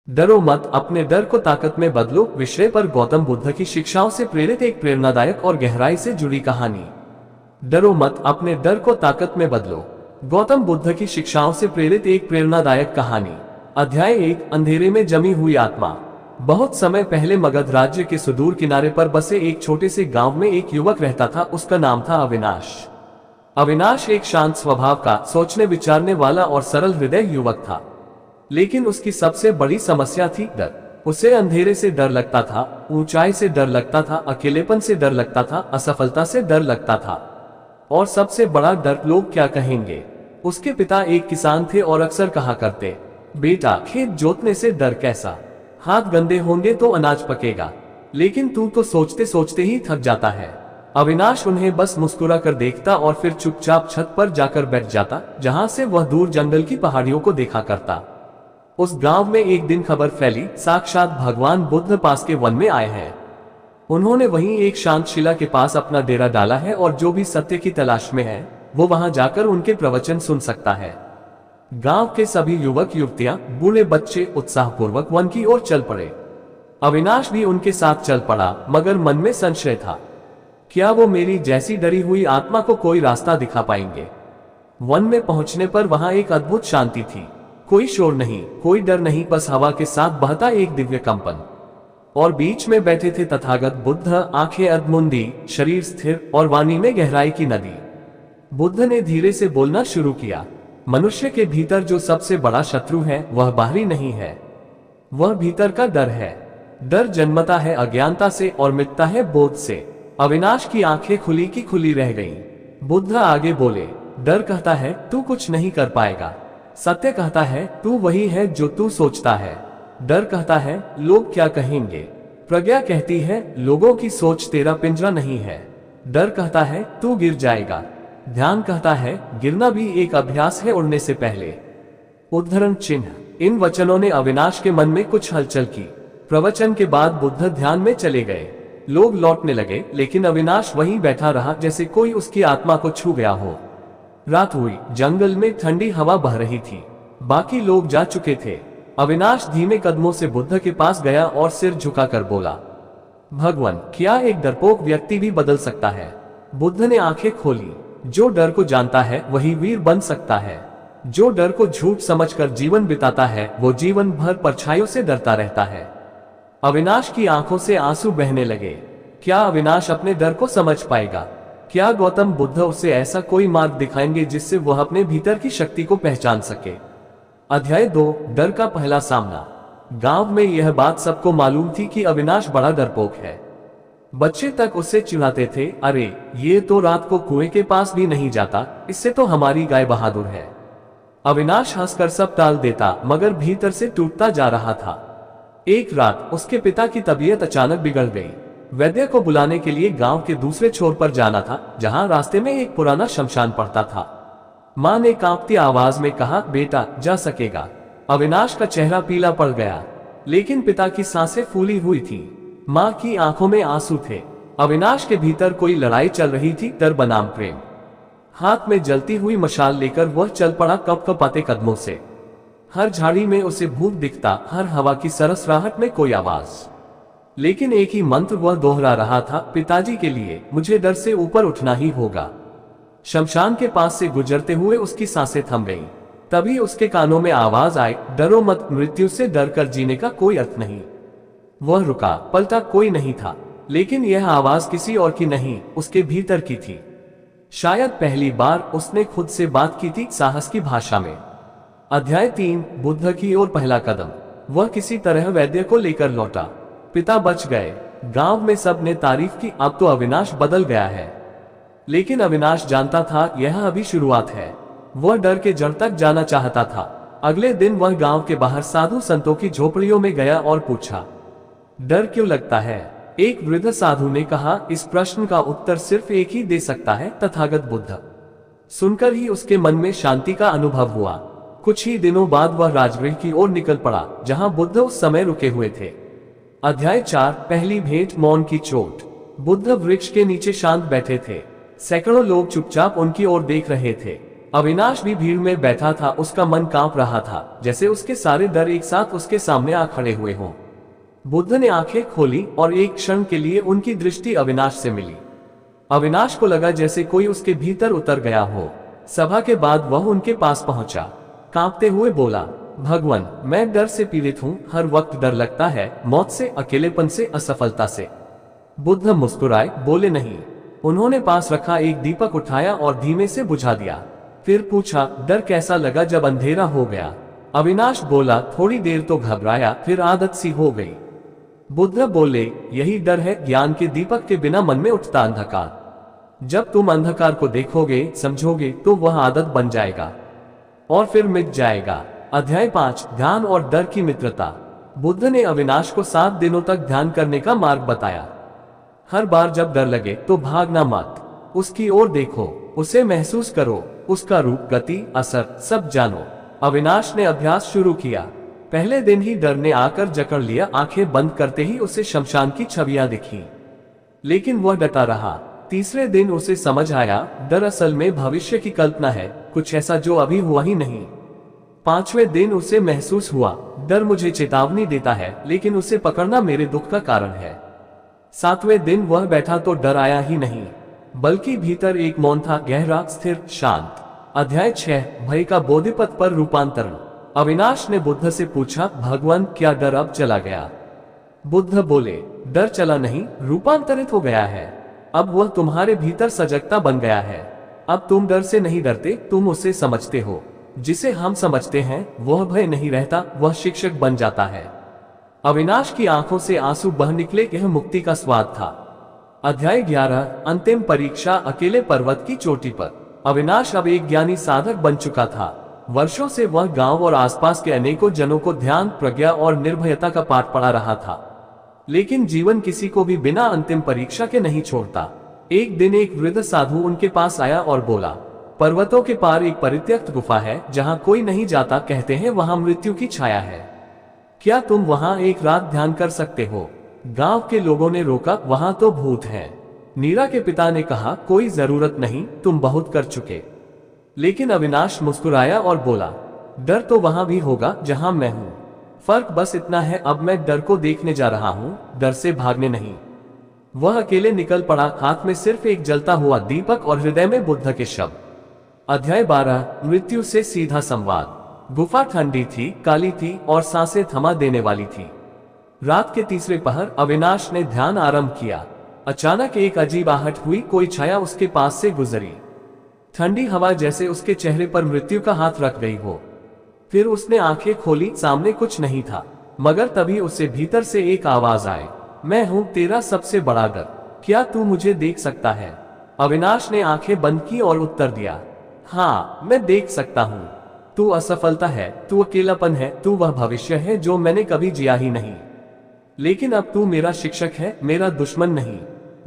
डरो मत, अपने डर को ताकत में बदलो विषय पर गौतम बुद्ध की शिक्षाओं से प्रेरित एक प्रेरणादायक और गहराई से जुड़ी कहानी। डरो मत, अपने डर को ताकत में बदलो। गौतम बुद्ध की शिक्षाओं से प्रेरित एक प्रेरणादायक कहानी। अध्याय 1, अंधेरे में जमी हुई आत्मा। बहुत समय पहले मगध राज्य के सुदूर किनारे पर बसे एक छोटे से गांव में एक युवक रहता था। उसका नाम था अविनाश। अविनाश एक शांत स्वभाव का, सोचने विचारने वाला और सरल हृदय युवक था। लेकिन उसकी सबसे बड़ी समस्या थी डर। उसे अंधेरे से डर लगता था, ऊंचाई से डर लगता था, अकेलेपन से डर लगता था, असफलता से डर लगता था, और सबसे बड़ा डर लोग क्या कहेंगे। उसके पिता एक किसान थे और अक्सर कहा करते, बेटा खेत जोतने से डर कैसा, हाथ गंदे होंगे तो अनाज पकेगा, लेकिन तू तो सोचते सोचते ही थक जाता है। अविनाश उन्हें बस मुस्कुरा कर देखता और फिर चुपचाप छत पर जाकर बैठ जाता, जहां से वह दूर जंगल की पहाड़ियों को देखा करता। उस गांव में एक दिन खबर फैली, साक्षात भगवान बुद्ध पास के वन में आए हैं। उन्होंने वहीं एक शांत शिला के पास अपना डेरा डाला है और जो भी सत्य की तलाश में है वो वहां जाकर उनके प्रवचन सुन सकता है। गांव के सभी युवक युवतियां, बूढ़े बच्चे उत्साहपूर्वक वन की ओर चल पड़े। अविनाश भी उनके साथ चल पड़ा, मगर मन में संशय था, क्या वो मेरी जैसी डरी हुई आत्मा को कोई रास्ता दिखा पाएंगे। वन में पहुंचने पर वहां एक अद्भुत शांति थी। कोई शोर नहीं, कोई डर नहीं, बस हवा के साथ बहता एक दिव्य कंपन। और बीच में बैठे थे तथागत बुद्ध, आंखें अधमुंदी, शरीर स्थिर और वाणी में गहराई की नदी। बुद्ध ने धीरे से बोलना शुरू किया, मनुष्य के भीतर जो सबसे बड़ा शत्रु है वह बाहरी नहीं है, वह भीतर का डर है। डर जन्मता है अज्ञानता से और मिटता है बोध से। अविनाश की आंखें खुली की खुली रह गईं। बुद्ध आगे बोले, डर कहता है तू कुछ नहीं कर पाएगा, सत्य कहता है तू वही है जो तू सोचता है। डर कहता है लोग क्या कहेंगे, प्रज्ञा कहती है लोगों की सोच तेरा पिंजरा नहीं है। डर कहता है तू गिर जाएगा, ध्यान कहता है गिरना भी एक अभ्यास है उड़ने से पहले। उद्धरण चिन्ह। इन वचनों ने अविनाश के मन में कुछ हलचल की। प्रवचन के बाद बुद्ध ध्यान में चले गए। लोग लौटने लगे, लेकिन अविनाश वहीं बैठा रहा जैसे कोई उसकी आत्मा को छू गया हो। रात हुई, जंगल में ठंडी हवा बह रही थी। बाकी लोग जा चुके थे। अविनाश धीमे कदमों से बुद्ध के पास गया और सिर झुकाकर बोला, भगवान, क्या एक डरपोक व्यक्ति भी बदल सकता है। बुद्ध ने आंखें खोली। जो डर को जानता है वही वीर बन सकता है। जो डर को झूठ समझकर जीवन बिताता है वो जीवन भर परछाइयों से डरता रहता है। अविनाश की आंखों से आंसू बहने लगे। क्या अविनाश अपने डर को समझ पाएगा? क्या गौतम बुद्ध उसे ऐसा कोई मार्ग दिखाएंगे जिससे वह अपने भीतर की शक्ति को पहचान सके? अध्याय 2, डर का पहला सामना। गांव में यह बात सबको मालूम थी कि अविनाश बड़ा डरपोक है। बच्चे तक उससे चिढ़ाते थे, अरे ये तो रात को कुएं के पास भी नहीं जाता, इससे तो हमारी गाय बहादुर है। अविनाश हंसकर सब टाल देता, मगर भीतर से टूटता जा रहा था। एक रात उसके पिता की तबीयत अचानक बिगड़ गई। वैद्य को बुलाने के लिए गांव के दूसरे छोर पर जाना था, जहां रास्ते में एक पुराना शमशान पड़ता था। मां ने कांपती आवाज में कहा, बेटा जा सकेगा। अविनाश का चेहरा पीला पड़ गया, लेकिन पिता की सांसें फूली हुई थी। मां की आंखों में आंसू थे। अविनाश के भीतर कोई लड़ाई चल रही थी, डर बनाम प्रेम। हाथ में जलती हुई मशाल लेकर वह चल पड़ा कपकपाते कदमों से। हर झाड़ी में उसे भूत दिखता, हर हवा की सरसराहट में कोई आवाज। लेकिन एक ही मंत्र वह दोहरा रहा था, पिताजी के लिए मुझे डर से ऊपर उठना ही होगा। शमशान के पास से गुजरते हुए उसकी सांसें थम गईं। तभी उसके कानों में आवाज आई, डरो मत, मृत्यु से डर कर जीने का कोई अर्थ नहीं। वह रुका, पलटा, कोई नहीं था, लेकिन यह आवाज किसी और की नहीं, उसके भीतर की थी। शायद पहली बार उसने खुद से बात की थी, साहस की भाषा में। अध्याय 3, बुद्ध की ओर पहला कदम। वह किसी तरह वैद्य को लेकर लौटा। पिता बच गए। गांव में सब ने तारीफ की, अब तो अविनाश बदल गया है। लेकिन अविनाश जानता था यह अभी शुरुआत है। वह डर के जड़ तक जाना चाहता था। अगले दिन वह गांव के बाहर साधु संतों की झोपड़ियों में गया और पूछा, डर क्यों लगता है? एक वृद्ध साधु ने कहा, इस प्रश्न का उत्तर सिर्फ एक ही दे सकता है, तथागत बुद्ध। सुनकर ही उसके मन में शांति का अनुभव हुआ। कुछ ही दिनों बाद वह राजगृह की ओर निकल पड़ा, जहां बुद्ध उस समय रुके हुए थे। अध्याय 4, पहली भेंट, मौन की चोट। बुद्ध वृक्ष के नीचे शांत बैठे थे। सैकड़ों लोग चुपचाप उनकी ओर देख रहे थे। अविनाश भी भीड़ में बैठा था, उसका मन कांप रहा था, जैसे उसके सारे डर एक साथ उसके सामने आ खड़े हुए हों। बुद्ध ने आंखें खोली और एक क्षण के लिए उनकी दृष्टि अविनाश से मिली। अविनाश को लगा जैसे कोई उसके भीतर उतर गया हो। सभा के बाद वह उनके पास पहुंचा, कांपते हुए बोला, भगवान, मैं डर से पीड़ित हूँ, हर वक्त डर लगता है, मौत से, अकेलेपन से, असफलता से। बुद्ध मुस्कुराए, बोले नहीं। उन्होंने पास रखा एक दीपक उठाया और धीमे से बुझा दिया। फिर पूछा, डर कैसा लगा जब अंधेरा हो गया? अविनाश बोला, थोड़ी देर तो घबराया, फिर आदत सी हो गई। बुद्ध बोले, यही डर है, ज्ञान के दीपक के बिना मन में उठता अंधकार। जब तुम अंधकार को देखोगे, समझोगे, तो वह आदत बन जाएगा और फिर मिट जाएगा। अध्याय 5, ध्यान और डर की मित्रता। बुद्ध ने अविनाश को 7 दिनों तक ध्यान करने का मार्ग बताया। हर बार जब डर लगे तो भागना मत, उसकी ओर देखो, उसे महसूस करो, उसका रूप, गति, असर सब जानो। अविनाश ने अभ्यास शुरू किया। पहले दिन ही डर ने आकर जकड़ लिया, आंखें बंद करते ही उसे शमशान की छवियां दिखी, लेकिन वह डटा रहा। तीसरे दिन उसे समझ आया, डर असल में भविष्य की कल्पना है, कुछ ऐसा जो अभी हुआ ही नहीं। 5वें दिन उसे महसूस हुआ, डर मुझे चेतावनी देता है, लेकिन उसे पकड़ना मेरे दुख का कारण है। 7वें दिन वह बैठा तो डर आया ही नहीं, बल्कि भीतर एक मौन था, गहरा, स्थिर, शांत। अध्याय 6, भय का बोधिपथ पर रूपांतरण। अविनाश ने बुद्ध से पूछा, भगवान, क्या डर अब चला गया? बुद्ध बोले, डर चला नहीं, रूपांतरित हो गया है। अब वह तुम्हारे भीतर सजगता बन गया है। अब तुम डर से नहीं डरते, तुम उसे समझते हो। जिसे हम समझते हैं वह भय नहीं रहता, वह शिक्षक बन जाता है। अविनाश की आंखों से आंसू बह निकले, यह मुक्ति का स्वाद था। अध्याय 11, अंतिम परीक्षा, अकेले पर्वत की चोटी पर। अविनाश अब एक ज्ञानी साधक बन चुका था। वर्षों से वह गांव और आसपास के अनेकों जनों को ध्यान, प्रज्ञा और निर्भयता का पाठ पढ़ा रहा था। लेकिन जीवन किसी को भी बिना अंतिम परीक्षा के नहीं छोड़ता। एक दिन एक वृद्ध साधु उनके पास आया और बोला, पर्वतों के पार एक परित्यक्त गुफा है, जहां कोई नहीं जाता, कहते हैं वहां मृत्यु की छाया है। क्या तुम वहां एक रात ध्यान कर सकते हो? गांव के लोगों ने रोका, वहां तो भूत है। नीरा के पिता ने कहा, कोई जरूरत नहीं, तुम बहुत कर चुके। लेकिन अविनाश मुस्कुराया और बोला, डर तो वहां भी होगा जहां मैं हूं। फर्क बस इतना है, अब मैं डर को देखने जा रहा हूं, डर से भागने नहीं। वह अकेले निकल पड़ा, हाथ में सिर्फ एक जलता हुआ दीपक और हृदय में बुद्ध के शब्द। अध्याय 12, मृत्यु से सीधा संवाद। गुफा ठंडी थी, काली थी और सांसें थमा देने वाली थी। रात के तीसरे पहर अविनाश ने ध्यान आरंभ किया। अचानक एक अजीब आहट हुई, कोई छाया उसके पास से गुजरी। ठंडी हवा जैसे उसके चेहरे पर मृत्यु का हाथ रख गई हो। फिर उसने आंखें खोली, सामने कुछ नहीं था, मगर तभी उसे भीतर से एक आवाज आई, मैं हूं तेरा सबसे बड़ा डर, क्या तू मुझे देख सकता है? अविनाश ने आंखें बंद की और उत्तर दिया, हाँ, मैं देख सकता हूं। तू असफलता है, तू अकेलापन है, तू वह भविष्य है जो मैंने कभी जिया ही नहीं। लेकिन अब तू मेरा शिक्षक है, मेरा दुश्मन नहीं।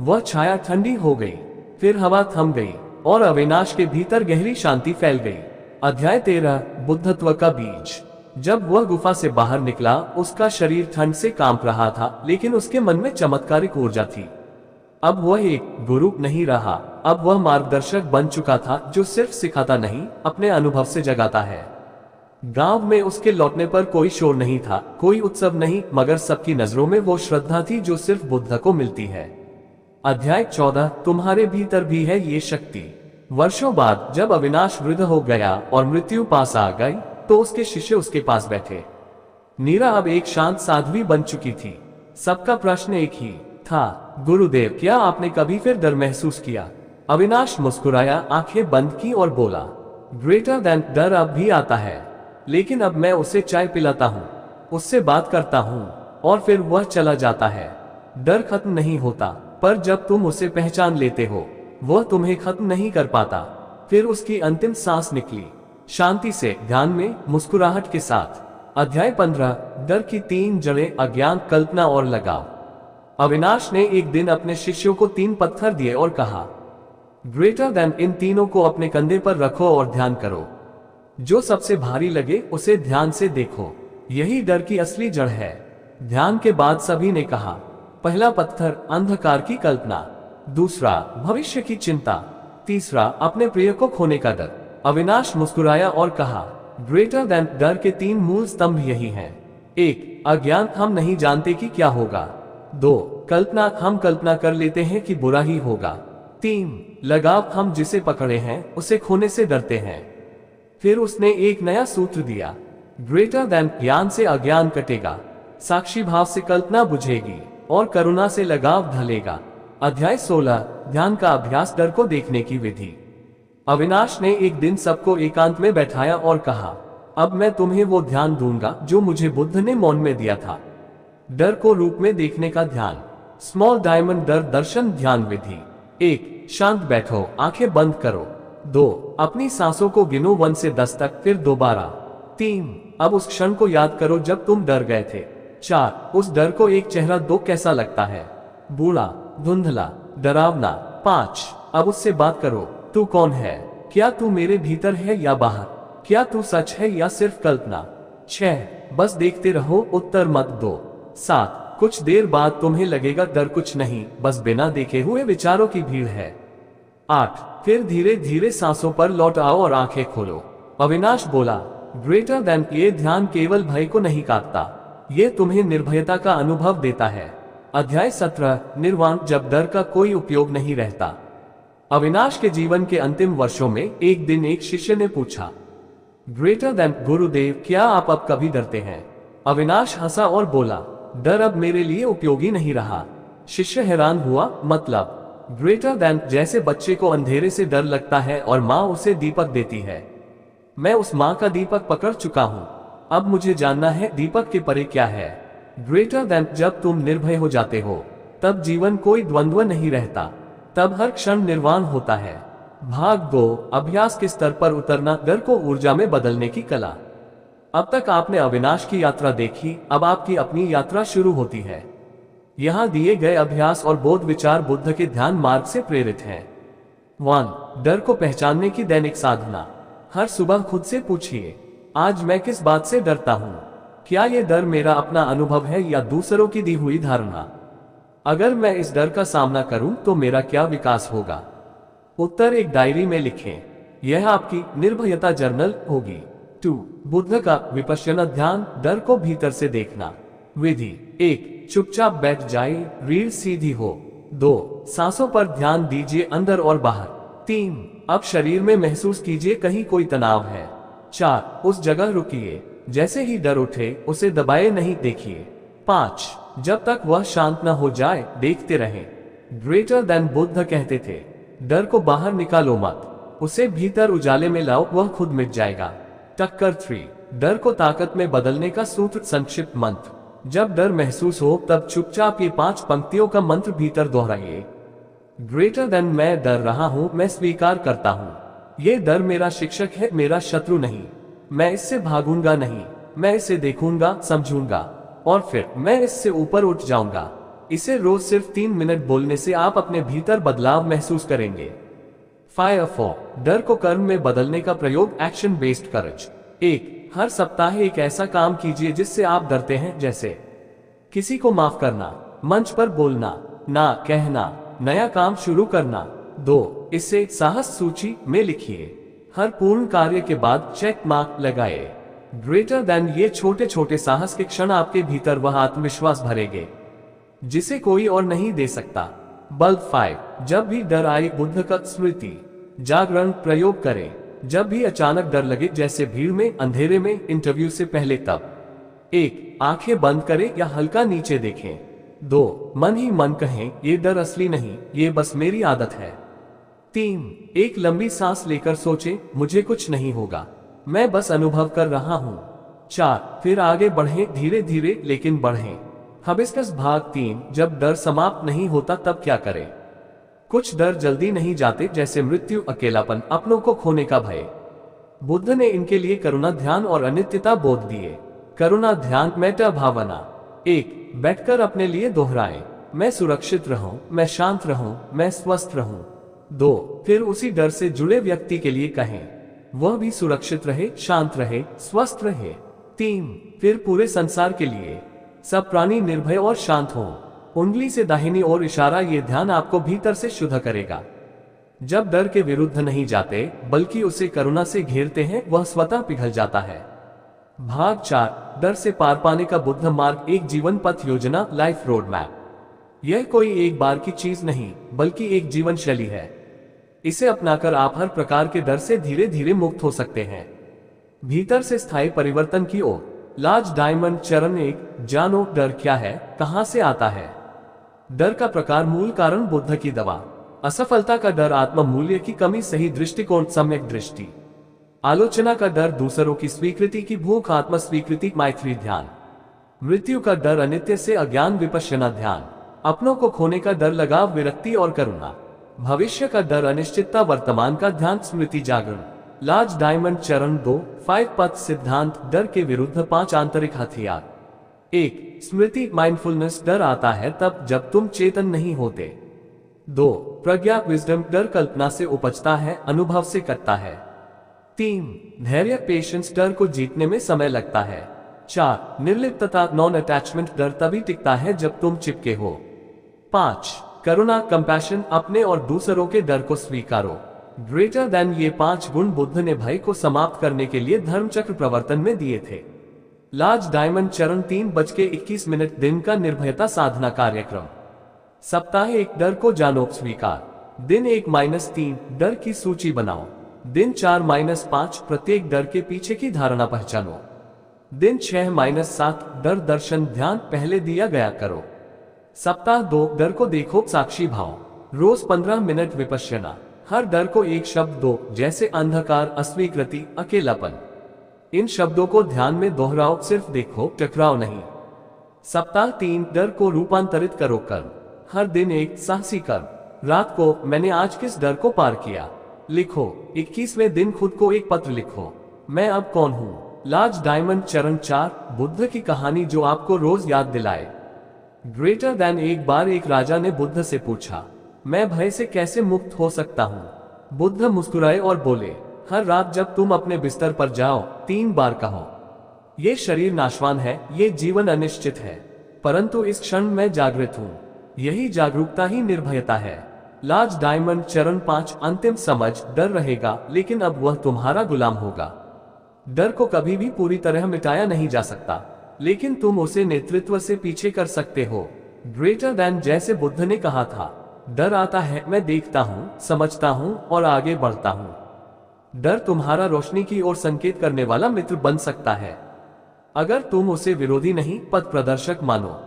वह छाया ठंडी हो गई, फिर हवा थम गई और अविनाश के भीतर गहरी शांति फैल गई। अध्याय 13, बुद्धत्व का बीज। जब वह गुफा से बाहर निकला, उसका शरीर ठंड से कांप रहा था, लेकिन उसके मन में चमत्कारिक ऊर्जा थी। अब वह एक गुरु नहीं रहा, अब वह मार्गदर्शक बन चुका था, जो सिर्फ सिखाता नहीं, अपने अनुभव से जगाता है। गांव में उसके लौटने पर कोई शोर नहीं था, कोई उत्सव नहीं, मगर सबकी नजरों में वो श्रद्धा थी जो सिर्फ बुद्ध को मिलती है। अध्याय 14, तुम्हारे भीतर भी है ये शक्ति। वर्षों बाद जब अविनाश वृद्ध हो गया और मृत्यु पास आ गई, तो उसके शिष्य उसके पास बैठे। नीरा अब एक शांत साध्वी बन चुकी थी। सबका प्रश्न एक ही था, गुरुदेव, क्या आपने कभी फिर डर महसूस किया? अविनाश मुस्कुराया, आंखें बंद की और बोला, ग्रेटर देन डर अब भी आता है, लेकिन अब मैं उसे चाय पिलाता हूँ, उससे बात करता हूँ और फिर वह चला जाता है। डर खत्म नहीं होता, पर जब तुम उसे पहचान लेते हो, वह तुम्हें खत्म नहीं कर पाता। फिर उसकी अंतिम सांस निकली, शांति से, ध्यान में, मुस्कुराहट के साथ। अध्याय 15, डर की 3 जड़ें, अज्ञान, कल्पना और लगाव। अविनाश ने एक दिन अपने शिष्यों को 3 पत्थर दिए और कहा, ग्रेटर देन, इन तीनों को अपने कंधे पर रखो और ध्यान करो। जो सबसे भारी लगे उसे ध्यान से देखो, यही डर की असली जड़ है। ध्यान के बाद सभी ने कहा, पहला पत्थर, अंधकार की कल्पना। दूसरा, भविष्य की चिंता। तीसरा, अपने प्रिय को खोने का डर। अविनाश मुस्कुराया और कहा, ग्रेटर देन डर के 3 मूल स्तंभ यही हैं। 1. अज्ञान, हम नहीं जानते कि क्या होगा। 2. कल्पना, हम कल्पना कर लेते हैं कि बुरा ही होगा। 3. लगाव, हम जिसे पकड़े हैं उसे खोने से डरते हैं। फिर उसने एक नया सूत्र दिया, ग्रेटर देन ज्ञान से अज्ञान कटेगा, साक्षी भाव से कल्पना बुझेगी और करुणा से लगाव ढलेगा। अध्याय 16, ध्यान का अभ्यास, डर को देखने की विधि। अविनाश ने एक दिन सबको एकांत में बैठाया और कहा, अब मैं तुम्हें वो ध्यान दूंगा जो मुझे बुद्ध ने मौन में दिया था। डर को रूप में देखने का ध्यान। स्मॉल डायमंड डर दर्शन ध्यान विधि। 1. शांत बैठो, आंखें बंद करो। 2. अपनी सांसों को गिनो 1 से 10 तक, फिर दोबारा। 3. अब उस क्षण को याद करो जब तुम डर गए थे। 4. उस डर को एक चेहरा दो, कैसा लगता है, बूढ़ा, धुंधला, डरावना। 5. अब उससे बात करो, तू कौन है, क्या तू मेरे भीतर है या बाहर, क्या तू सच है या सिर्फ कल्पना। 6. बस देखते रहो, उत्तर मत दो। 7. कुछ देर बाद तुम्हें लगेगा डर कुछ नहीं, बस बिना देखे हुए विचारों की भीड़ है। 8. फिर धीरे धीरे सांसों पर लौट आओ और आंखें खोलो। अविनाश बोला, ग्रेटर देन, ये ध्यान केवल भय को नहीं काटता, ये तुम्हें निर्भयता का अनुभव देता है। अध्याय 17, निर्वाण, जब डर का कोई उपयोग नहीं रहता। अविनाश के जीवन के अंतिम वर्षों में एक दिन एक शिष्य ने पूछा, ग्रेटर देन गुरुदेव, क्या आप अब कभी डरते हैं? अविनाश हंसा और बोला, डर अब मेरे लिए उपयोगी नहीं रहा। शिष्य हैरान हुआ, मतलब? ग्रेटर देन, जैसे बच्चे को अंधेरे से डर लगता है और माँ उसे दीपक देती है। मैं उस माँ का दीपक पकड़ चुका हूँ, अब मुझे जानना है दीपक के परे क्या है। ग्रेटर देन, जब तुम निर्भय हो जाते हो तब जीवन कोई द्वंद्व नहीं रहता, तब हर क्षण निर्वाण होता है। भाग 2, अभ्यास के स्तर पर उतरना, डर को ऊर्जा में बदलने की कला। अब तक आपने अविनाश की यात्रा देखी, अब आपकी अपनी यात्रा शुरू होती है। यहाँ दिए गए अभ्यास और बोध विचार बुद्ध के ध्यान मार्ग से प्रेरित हैं। 1. डर को पहचानने की दैनिक साधना। हर सुबह खुद से पूछिए, आज मैं किस बात से डरता हूँ? क्या ये डर मेरा अपना अनुभव है या दूसरों की दी हुई धारणा? अगर मैं इस डर का सामना करूं तो मेरा क्या विकास होगा? उत्तर एक डायरी में लिखें, यह आपकी निर्भयता जर्नल होगी। 2. बुद्ध का विपश्यना ध्यान, डर को भीतर से देखना। विधि। 1. चुपचाप बैठ जाइए, रीढ़ सीधी हो। 2. सांसों पर ध्यान दीजिए, अंदर और बाहर। 3. अब शरीर में महसूस कीजिए कहीं कोई तनाव है। 4. उस जगह रुकिए, जैसे ही डर उठे उसे दबाए नहीं, देखिए। 5. जब तक वह शांत न हो जाए देखते रहें। ग्रेटर देन बुद्ध कहते थे, डर को बाहर निकालो मत, उसे भीतर उजाले में लाओ, वह खुद मिट जाएगा। टक्कर 3, डर को ताकत में बदलने का सूत्र, संक्षिप्त मंत्र। जब डर महसूस हो तब चुपचाप ये 5 पंक्तियों का मंत्र भीतर दोहराइए। ग्रेटर देन, मैं डर रहा हूं, मैं स्वीकार करता हूं, ये डर मेरा शिक्षक है, मेरा शत्रु नहीं। मैं इससे भागूंगा नहीं, मैं इसे देखूंगा, समझूंगा और फिर मैं इससे ऊपर उठ जाऊंगा। इसे रोज सिर्फ 3 मिनट बोलने से आप अपने भीतर बदलाव महसूस करेंगे। फायर 4, डर को कर्म में बदलने का प्रयोग, एक्शन बेस्ड करेज। 1. हर सप्ताह एक ऐसा काम कीजिए जिससे आप डरते हैं, जैसे किसी को माफ करना, मंच पर बोलना, ना कहना, नया काम शुरू करना। 2. इसे साहस सूची में लिखिए, हर पूर्ण कार्य के बाद चेक मार्क लगाए। ग्रेटर देन, ये छोटे छोटे साहस के क्षण आपके भीतर वह आत्मविश्वास भरेंगे जिसे कोई और नहीं दे सकता। बल्ब 5, जब भी डर आए बुद्ध का स्मृति जागरण प्रयोग करें। जब भी अचानक डर लगे, जैसे भीड़ में, अंधेरे में, इंटरव्यू से पहले, तब 1. आंखें बंद करें या हल्का नीचे देखें। 2. मन ही मन कहें, ये डर असली नहीं, ये बस मेरी आदत है। 3. एक लंबी सांस लेकर सोचें, मुझे कुछ नहीं होगा, मैं बस अनुभव कर रहा हूं। 4. फिर आगे बढ़ें, धीरे धीरे लेकिन बढ़ें। हबिस्कस भाग 3, जब डर समाप्त नहीं होता तब क्या करें? कुछ डर जल्दी नहीं जाते, जैसे मृत्यु, अकेलापन, अपनों को खोने का भय। बुद्ध ने इनके लिए करुणा ध्यान और अनित्यता बोध दिए। करुणा ध्यान, मेटा भावना। 1. बैठकर अपने लिए दोहराएं, मैं सुरक्षित रहूं, मैं शांत रहूं, मैं स्वस्थ रहूं। 2. फिर उसी डर से जुड़े व्यक्ति के लिए कहें, वह भी सुरक्षित रहे, शांत रहे, स्वस्थ रहे। 3. फिर पूरे संसार के लिए, सब प्राणी निर्भय और शांत हों। उंगली से दाहिनी ओर इशारा, ये ध्यान आपको भीतर से शुद्ध करेगा। जब डर के विरुद्ध नहीं जाते बल्कि उसे करुणा से घेरते हैं, वह स्वतः पिघल जाता है। भाग 4, डर से पार पाने का बुद्ध मार्ग, एक जीवन पथ योजना, लाइफ रोड मैप। यह कोई एक बार की चीज नहीं बल्कि एक जीवन शैली है। इसे अपनाकर आप हर प्रकार के डर से धीरे धीरे मुक्त हो सकते हैं, भीतर से स्थायी परिवर्तन की ओर। लार्ज डायमंड चरण 1, जानो डर क्या है, कहां से आता है। डर का प्रकार, मूल कारण बुद्ध की दवा। असफलता का डर, आत्म मूल्य की कमी, सही दृष्टिकोण, सम्यक दृष्टि। आलोचना का डर, दूसरों की स्वीकृति की भूख, आत्म स्वीकृति, मैत्री ध्यान। मृत्यु का डर, अनित्य से अज्ञान, विपश्यना ध्यान। अपनों को खोने का डर, लगाव, विरक्ति और करुणा। भविष्य का डर, अनिश्चितता, वर्तमान का ध्यान, स्मृति, जागरण। लार्ज डायमंड चरण 2, 5 पथ सिद्धांत, डर के विरुद्ध 5 आंतरिक हथियार। 1, स्मृति, माइंडफुलनेस, डर आता है तब जब तुम चेतन नहीं होते। 2, प्रज्ञा, विजडम, डर कल्पना से उपजता है, अनुभव से कटता है। 3, धैर्य, पेशेंस, डर को जीतने में समय लगता है। 4, निर्लिप्तता, नॉन अटैचमेंट, डर तभी टिकता है जब तुम चिपके हो। 5, करुणा, कंपैशन, अपने और दूसरों के डर को स्वीकारो। ग्रेटर देन, ये 5 गुण बुद्ध ने भय को समाप्त करने के लिए धर्मचक्र प्रवर्तन में दिए थे। लार्ज डायमंड चरण 3:21, दिन का निर्भयता साधना कार्यक्रम। सप्ताह 1, डर को जानो, स्वीकार। दिन 1-3, डर की सूची बनाओ। दिन 4-5, प्रत्येक डर के पीछे की धारणा पहचानो। दिन 6-7, डर दर्शन, ध्यान पहले दिया गया करो। सप्ताह 2, डर को देखो, साक्षी भाव। रोज 15 मिनट विपश्यना। हर डर को एक शब्द दो, जैसे अंधकार, अस्वीकृति, अकेलापन। इन शब्दों को ध्यान में दोहराओ, सिर्फ देखो, टकराओ नहीं। सप्ताह 3, डर को रूपांतरित करो कर्म। हर दिन एक साहसी कर्म। रात को, मैंने आज किस डर को पार किया, लिखो। 21वें दिन खुद को एक पत्र लिखो, मैं अब कौन हूँ। लार्ज डायमंड चरण 4, बुद्ध की कहानी जो आपको रोज याद दिलाए। ग्रेटर देन, एक बार एक राजा ने बुद्ध से पूछा, मैं भय से कैसे मुक्त हो सकता हूँ। बुद्ध मुस्कुराए और बोले, हर रात जब तुम अपने बिस्तर पर जाओ, 3 बार कहो, ये शरीर नाशवान है, ये जीवन अनिश्चित है, परंतु इस क्षण मैं जागृत हूँ। यही जागरूकता ही निर्भयता है। लार्ज डायमंड चरण 5, अंतिम समझ, डर रहेगा लेकिन अब वह तुम्हारा गुलाम होगा। डर को कभी भी पूरी तरह मिटाया नहीं जा सकता, लेकिन तुम उसे नेतृत्व से पीछे कर सकते हो। ग्रेटर देन, जैसे बुद्ध ने कहा था, डर आता है, मैं देखता हूँ, समझता हूँ और आगे बढ़ता हूँ। डर तुम्हारा रोशनी की ओर संकेत करने वाला मित्र बन सकता है, अगर तुम उसे विरोधी नहीं, पथ प्रदर्शक मानो।